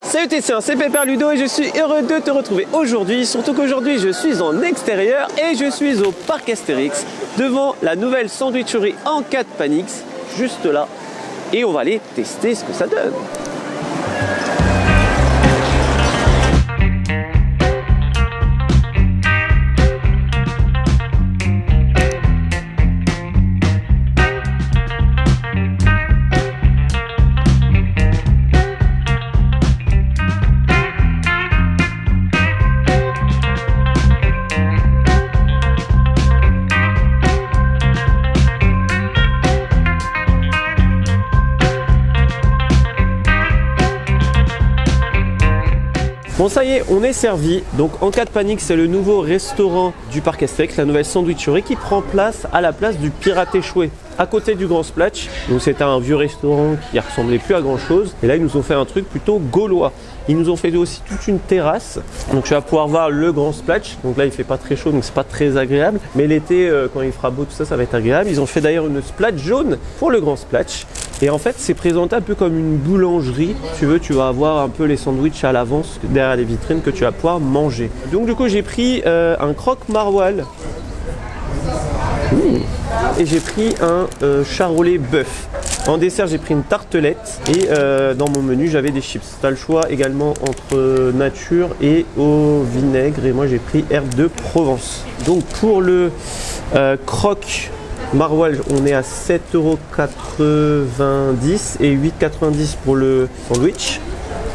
Salut Tessien, c'est Pépère Ludo et je suis heureux de te retrouver aujourd'hui. Surtout qu'aujourd'hui je suis en extérieur et je suis au parc Astérix devant la nouvelle sandwicherie en 4 Panix, juste là. Et on va aller tester ce que ça donne. Bon ça y est, on est servi. Donc en 4 Panix, c'est le nouveau restaurant du parc Astérix, la nouvelle sandwicherie qui prend place à la place du Pirate Échoué, à côté du Grand Splatch. Donc c'était un vieux restaurant qui ressemblait plus à grand chose. Et là ils nous ont fait un truc plutôt gaulois. Ils nous ont fait aussi toute une terrasse. Donc tu vas pouvoir voir le Grand Splatch. Donc là il fait pas très chaud, donc c'est pas très agréable. Mais l'été, quand il fera beau, tout ça, ça va être agréable. Ils ont fait d'ailleurs une splatch jaune pour le Grand Splatch. Et en fait, c'est présenté un peu comme une boulangerie. Si tu veux, tu vas avoir un peu les sandwichs à l'avance derrière les vitrines que tu vas pouvoir manger. Donc du coup, j'ai pris un croque-maroilles. Et j'ai pris un charolais bœuf. En dessert, j'ai pris une tartelette. Et dans mon menu, j'avais des chips. Tu as le choix également entre nature et au vinaigre. Et moi, j'ai pris herbe de Provence. Donc pour le croque maroilles, on est à 7,90 € et 8,90 € pour le sandwich.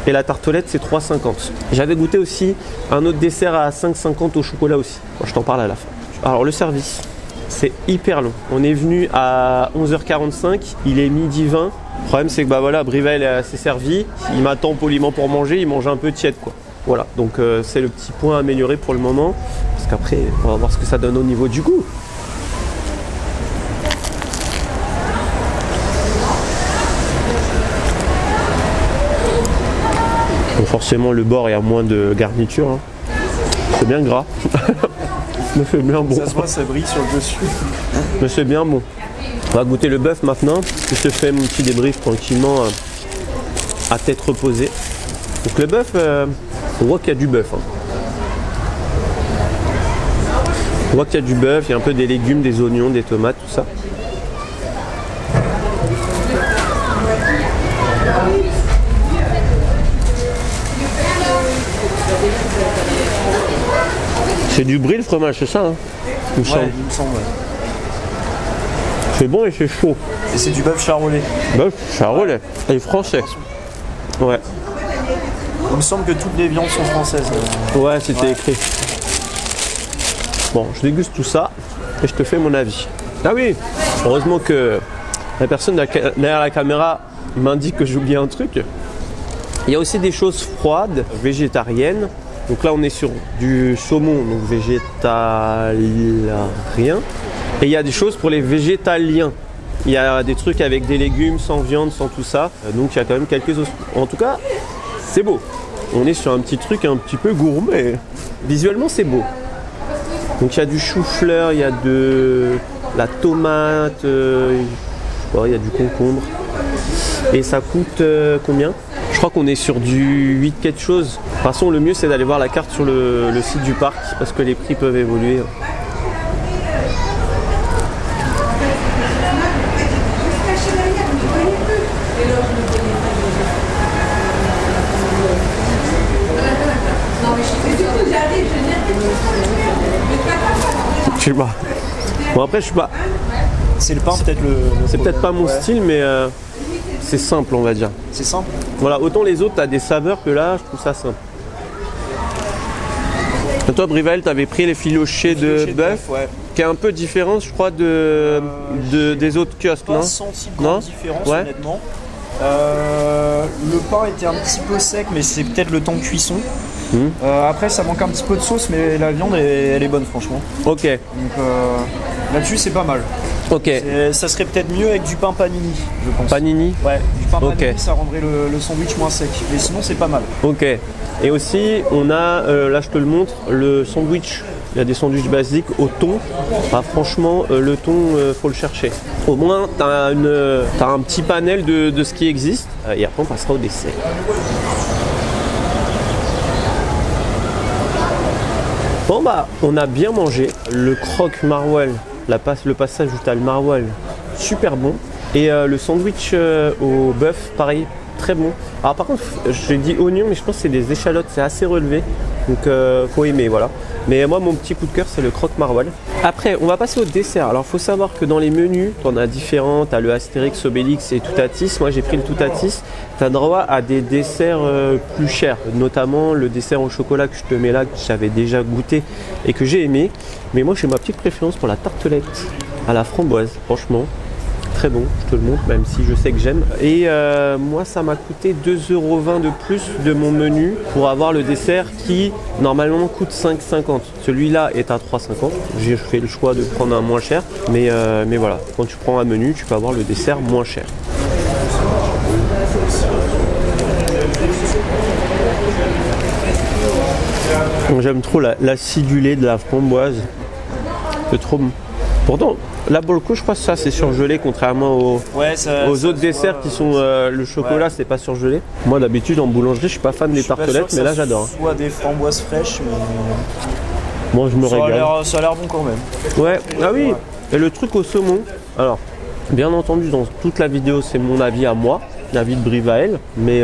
Et la tartelette, c'est 3,50 €. J'avais goûté aussi un autre dessert à 5,50 € au chocolat aussi. Bon, je t'en parle à la fin. Alors, le service, c'est hyper long. On est venu à 11h45, il est 12h20. Le problème, c'est que bah voilà, Brivel s'est servi. Il m'attend poliment pour manger, il mange un peu tiède, quoi. Voilà, donc c'est le petit point à améliorer pour le moment. Parce qu'après, on va voir ce que ça donne au niveau du goût. Donc forcément le bord il y a moins de garniture, hein. C'est bien gras. Mais c'est bien bon. Ça se voit, ça brille sur le dessus. Mais c'est bien bon. On va goûter le bœuf maintenant. Je te fais mon petit débrief tranquillement à tête reposée. Donc le bœuf, on voit qu'il y a du bœuf, hein. On voit qu'il y a du bœuf, il y a un peu des légumes, des oignons, des tomates, tout ça. C'est du brie le fromage, c'est ça, hein, il me semble. Il me semble. C'est bon et c'est chaud. Et c'est du bœuf charolais. Bœuf charolais et français. Ouais. Il me semble que toutes les viandes sont françaises. Ouais, c'était écrit. Bon, je déguste tout ça et je te fais mon avis. Ah oui, heureusement que la personne derrière la caméra m'indique que j'ai oublié un truc. Il y a aussi des choses froides, végétariennes. Donc là, on est sur du saumon, donc végétalien. Et il y a des choses pour les végétaliens. Il y a des trucs avec des légumes, sans viande, sans tout ça. Donc il y a quand même quelques os. En tout cas, c'est beau. On est sur un petit truc un petit peu gourmet. Visuellement, c'est beau. Donc il y a du chou-fleur, il y a de la tomate, il y a du concombre. Et ça coûte combien ? Je crois qu'on est sur du 8 quelque chose. De toute façon, le mieux, c'est d'aller voir la carte sur le site du parc parce que les prix peuvent évoluer. Je sais pas. Bon, après, je sais pas. C'est le pain, peut-être le C'est peut-être pas mon style, mais c'est simple, on va dire. C'est simple. Voilà, autant les autres, t'as des saveurs que là, je trouve ça simple. Et toi, Brivel, t'avais pris les filochés de bœuf, ouais. Qui est un peu différent, je crois, des autres kiosques, non ? Pas senti grande différence, honnêtement. Le pain était un petit peu sec, mais c'est peut-être le temps de cuisson. Après, ça manque un petit peu de sauce, mais la viande, elle est bonne, franchement. Ok. Donc là-dessus, c'est pas mal. Ok. Ça serait peut-être mieux avec du pain panini, je pense. Panini ? Ouais, du pain Ok. panini, ça rendrait le sandwich moins sec. Mais sinon, c'est pas mal. Ok. Et aussi, on a, là je te le montre, le sandwich. Il y a des sandwichs basiques au thon. Ah, franchement, le thon, faut le chercher. Au moins, t'as un petit panel de ce qui existe. Et après, on passera au dessert. Bon bah, on a bien mangé. Le croque maroilles, le passage où tu as le maroilles, super bon. Et le sandwich au bœuf, pareil, très bon. Alors par contre, j'ai dit oignon, mais je pense que c'est des échalotes, c'est assez relevé. Donc faut aimer, voilà. Mais moi, mon petit coup de cœur, c'est le croque maroilles. Après, on va passer au dessert. Alors, il faut savoir que dans les menus, tu en as différents. Tu as le Astérix, Obélix et Toutatis. Moi, j'ai pris le Toutatis. Tu as droit à des desserts plus chers. Notamment le dessert au chocolat que je te mets là, que j'avais déjà goûté et que j'ai aimé. Mais moi, j'ai ma petite préférence pour la tartelette à la framboise. Franchement, très bon, je te le montre, même si je sais que j'aime. Et moi, ça m'a coûté 2,20 € de plus de mon menu pour avoir le dessert qui, normalement, coûte 5,50 €. Celui-là est à 3,50 €. J'ai fait le choix de prendre un moins cher. Mais voilà, quand tu prends un menu, tu peux avoir le dessert moins cher. J'aime trop l'acidulé de la framboise. C'est trop bon. Pourtant, là pour le coup, je crois que ça c'est surgelé contrairement aux autres desserts qui sont le chocolat, c'est pas surgelé. Moi d'habitude en boulangerie, je suis pas fan des tartelettes, mais là j'adore. Soit des framboises fraîches, mais moi je me régale. Ça a l'air bon quand même. Ouais, ah oui. Et le truc au saumon. Alors, bien entendu, dans toute la vidéo, c'est mon avis à moi, l'avis de Brivael, mais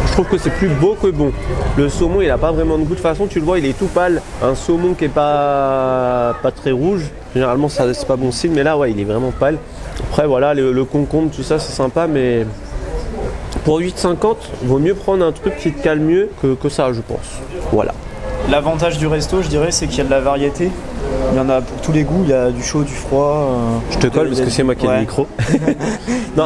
je trouve que c'est plus beau que bon. Le saumon, il a pas vraiment de goût. De toute façon, tu le vois, il est tout pâle. Un saumon qui est pas très rouge, généralement, ça c'est pas bon signe. Mais là, ouais, il est vraiment pâle. Après, voilà, le concombre, tout ça, c'est sympa. Mais pour 8,50 €, vaut mieux prendre un truc qui te cale mieux que ça, je pense. Voilà. L'avantage du resto, je dirais, c'est qu'il y a de la variété. Il y en a pour tous les goûts, il y a du chaud, du froid. Je te colle parce que c'est moi qui ai le micro. Non,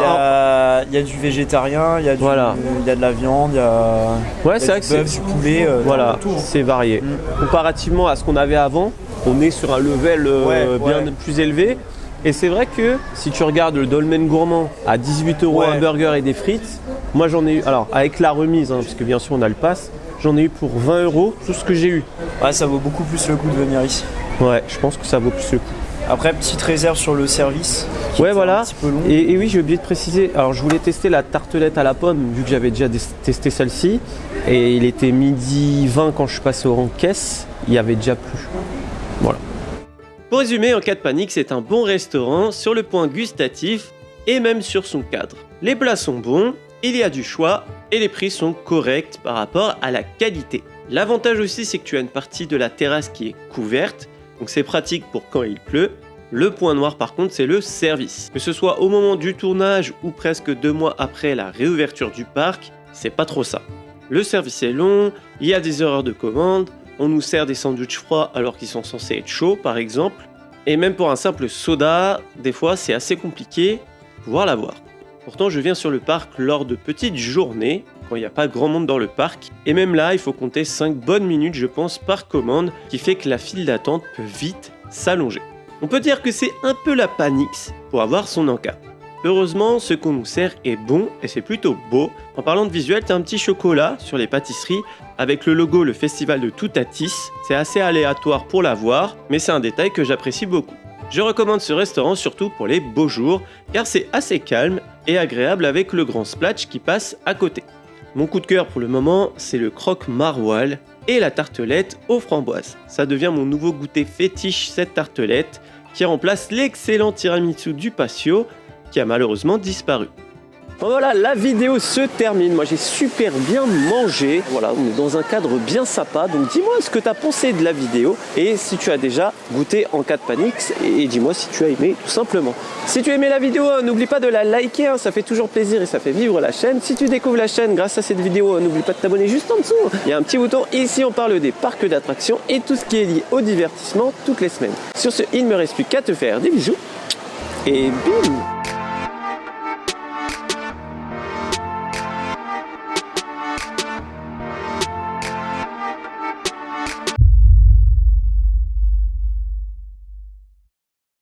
il y a du végétarien, il y a de la viande, il y a, c'est vrai que du bœuf, du poulet. Voilà, c'est varié. Comparativement à ce qu'on avait avant, on est sur un level bien plus élevé. Et c'est vrai que si tu regardes le dolmen gourmand à 18 € un burger et des frites, moi j'en ai eu, alors avec la remise, parce que bien sûr on a le pass, j'en ai eu pour 20 € tout ce que j'ai eu. Ouais, ça vaut beaucoup plus le coup de venir ici. Ouais, je pense que ça vaut plus le coup. Après, petite réserve sur le service. Ouais, voilà. Un petit peu long. Et oui, j'ai oublié de préciser. Alors, je voulais tester la tartelette à la pomme, vu que j'avais déjà testé celle-ci. Et il était 12h20 quand je suis passé au rang caisse. Il y avait déjà plus. Voilà. Pour résumer, En Cas de Panique, c'est un bon restaurant sur le point gustatif et même sur son cadre. Les plats sont bons, il y a du choix et les prix sont corrects par rapport à la qualité. L'avantage aussi, c'est que tu as une partie de la terrasse qui est couverte. Donc c'est pratique pour quand il pleut. Le point noir par contre, c'est le service. Que ce soit au moment du tournage ou presque 2 mois après la réouverture du parc, c'est pas trop ça. Le service est long, il y a des erreurs de commande, on nous sert des sandwichs froids alors qu'ils sont censés être chauds par exemple. Et même pour un simple soda, des fois c'est assez compliqué de pouvoir l'avoir. Pourtant je viens sur le parc lors de petites journées, quand il n'y a pas grand monde dans le parc, et même là il faut compter 5 bonnes minutes je pense par commande, qui fait que la file d'attente peut vite s'allonger. On peut dire que c'est un peu la Panix pour avoir son encas. Heureusement ce qu'on nous sert est bon et c'est plutôt beau. En parlant de visuel, t'as un petit chocolat sur les pâtisseries avec le logo le festival de Toutatis. C'est assez aléatoire pour l'avoir, mais c'est un détail que j'apprécie beaucoup. Je recommande ce restaurant surtout pour les beaux jours, car c'est assez calme et agréable avec le grand splatch qui passe à côté. Mon coup de cœur pour le moment, c'est le croque maroilles et la tartelette aux framboises. Ça devient mon nouveau goûter fétiche, cette tartelette, qui remplace l'excellent tiramisu du patio, qui a malheureusement disparu. Voilà, la vidéo se termine. Moi, j'ai super bien mangé. Voilà, on est dans un cadre bien sympa. Donc, dis-moi ce que tu as pensé de la vidéo et si tu as déjà goûté En Cas de Panique. Et dis-moi si tu as aimé, tout simplement. Si tu as aimé la vidéo, n'oublie pas de la liker. Ça fait toujours plaisir et ça fait vivre la chaîne. Si tu découvres la chaîne grâce à cette vidéo, n'oublie pas de t'abonner juste en dessous. Il y a un petit bouton. Ici, on parle des parcs d'attractions et tout ce qui est lié au divertissement toutes les semaines. Sur ce, il ne me reste plus qu'à te faire des bisous. Et bim!